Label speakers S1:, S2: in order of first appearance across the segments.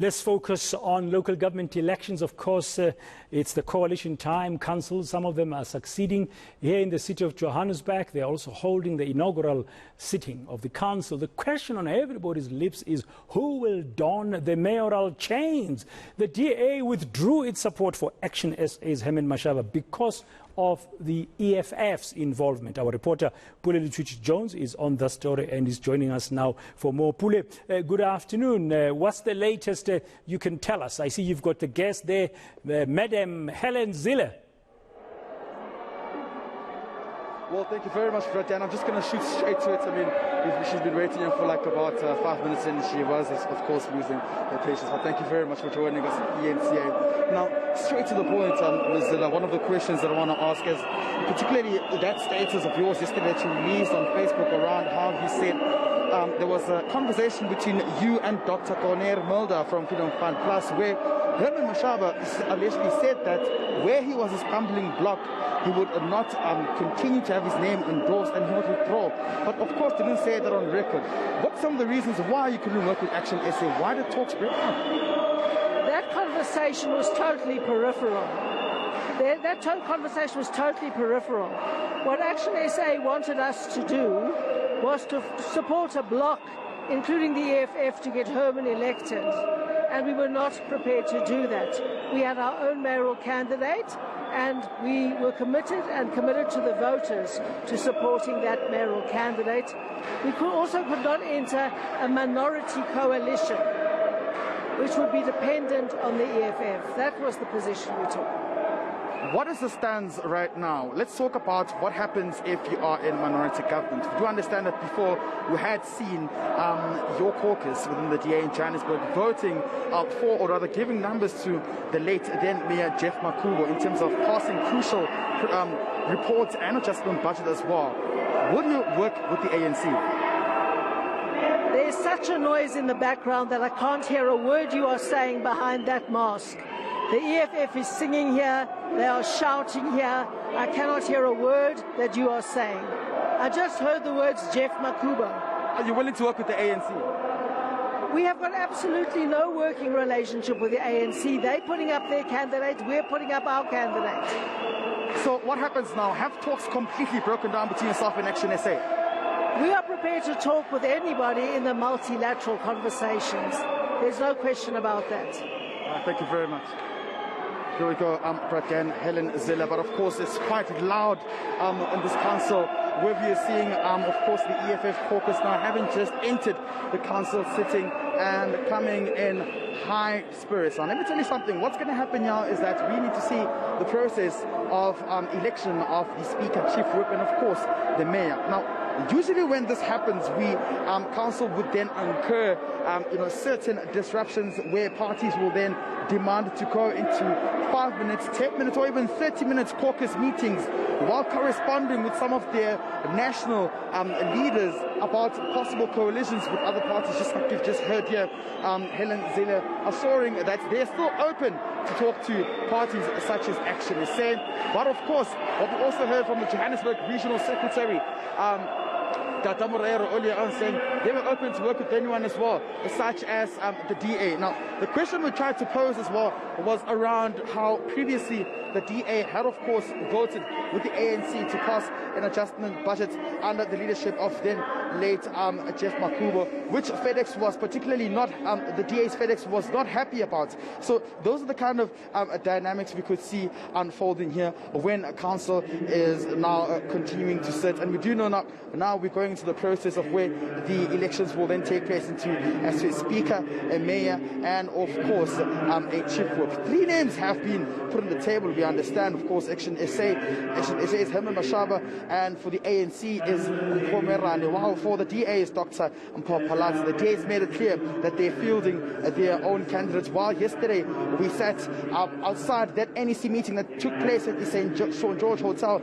S1: Let's focus on local government elections. Of course, it's the coalition time. Councils, some of them are succeeding here in the city of Johannesburg. They're also holding the inaugural sitting of the council. The question on everybody's lips is who will don the mayoral chains? The DA withdrew its support for ActionSA's Herman Mashaba because of the EFF's involvement. Our reporter Pule Letshwiti-Jones is on the story and is joining us now for more. Pule, good afternoon. What's the latest you can tell us? I see you've got the guest there, Madam Helen Zille.
S2: Well, thank you very much for that, Dan. I'm just going to shoot straight to it. I mean, she's been waiting here for like about 5 minutes and she was, of course, losing her patience. But thank you very much for joining us at eNCA. Now, straight to the point, Ms. Zilla, one of the questions that I want to ask is, particularly that status of yours yesterday that you released on Facebook around how you said there was a conversation between you and Dr. Corner Mulder from Freedom Fund Plus where Herman Mashaba allegedly said that where he was a stumbling block, he would not continue to have his name endorsed and he would withdraw. But of course, didn't say that on record. What's some of the reasons why you couldn't work with ActionSA? Why did talks break down?
S3: That conversation was totally peripheral. That conversation was totally peripheral. What ActionSA wanted us to do was to support a bloc, including the EFF, to get Herman elected. And we were not prepared to do that. We had our own mayoral candidate, and we were committed to the voters to supporting that mayoral candidate. We also could not enter a minority coalition, which would be dependent on the EFF. That was the position we took.
S2: What is the stance right now? Let's talk about what happens if you are in minority government. We do understand that before we had seen your caucus within the DA in Johannesburg voting for, or rather giving numbers to the late then Mayor Jeff Makubo in terms of passing crucial reports and adjustment budget as well. Would you work with the ANC?
S3: There's such a noise in the background that I can't hear a word you are saying behind that mask. The EFF is singing here, they are shouting here. I cannot hear a word that you are saying. I just heard the words Jeff Makubo.
S2: Are you willing to work with the ANC?
S3: We have got absolutely no working relationship with the ANC. They're putting up their candidate, we're putting up our candidate.
S2: So what happens now? Have talks completely broken down between yourself and ActionSA?
S3: We are prepared to talk with anybody in the multilateral conversations. There's no question about that.
S2: Thank you very much. Here we go, again, Helen Zille. But of course, it's quite loud in this council, where we are seeing, of course, the EFF caucus now having just entered the council sitting and coming in high spirits. Now, let me tell you something. What's going to happen now is that we need to see the process of election of the Speaker, Chief Whip, and of course, the Mayor. Now, usually when this happens, we council would then incur certain disruptions where parties will then demand to go into 5 minutes, 10 minutes, or even 30 minutes caucus meetings while corresponding with some of their national leaders about possible coalitions with other parties, just like you've just heard here. Helen Zille assuring that they're still open to talk to parties such as ActionSA. But of course, what we also heard from the Johannesburg Regional Secretary, Tata Morero, earlier on, saying they were open to work with anyone as well, such as the DA. Now, the question we tried to pose as well was around how previously the DA had, of course, voted with the ANC to pass an adjustment budget under the leadership of then late Jeff Makubo, which FedEx was particularly not, the DA's FedEx was not happy about. So those are the kind of dynamics we could see unfolding here when a council is now continuing to sit. And we do know now we're going into the process of where the elections will then take place into as to a speaker, a mayor, and of course a chief whip. 3 names have been put on the table. We understand, of course, ActionSA is Herman Mashaba, and for the ANC is Pomerane, while for the DA is Dr. Mpho. The DA has made it clear that they're fielding their own candidates. While yesterday we sat outside that NEC meeting that took place at the St. George Hotel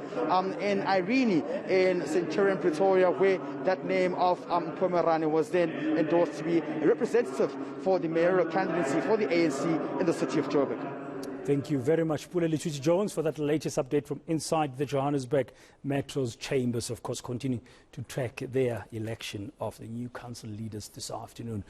S2: in Irene in Centurion, Pretoria, where that name of Pomerane was then endorsed to be a representative for the mayoral candidacy for the ANC in the city of Joburg.
S1: Thank you very much, Pule Letshwiti-Jones, for that latest update from inside the Johannesburg Metro's chambers, of course, continuing to track their election of the new council leaders this afternoon.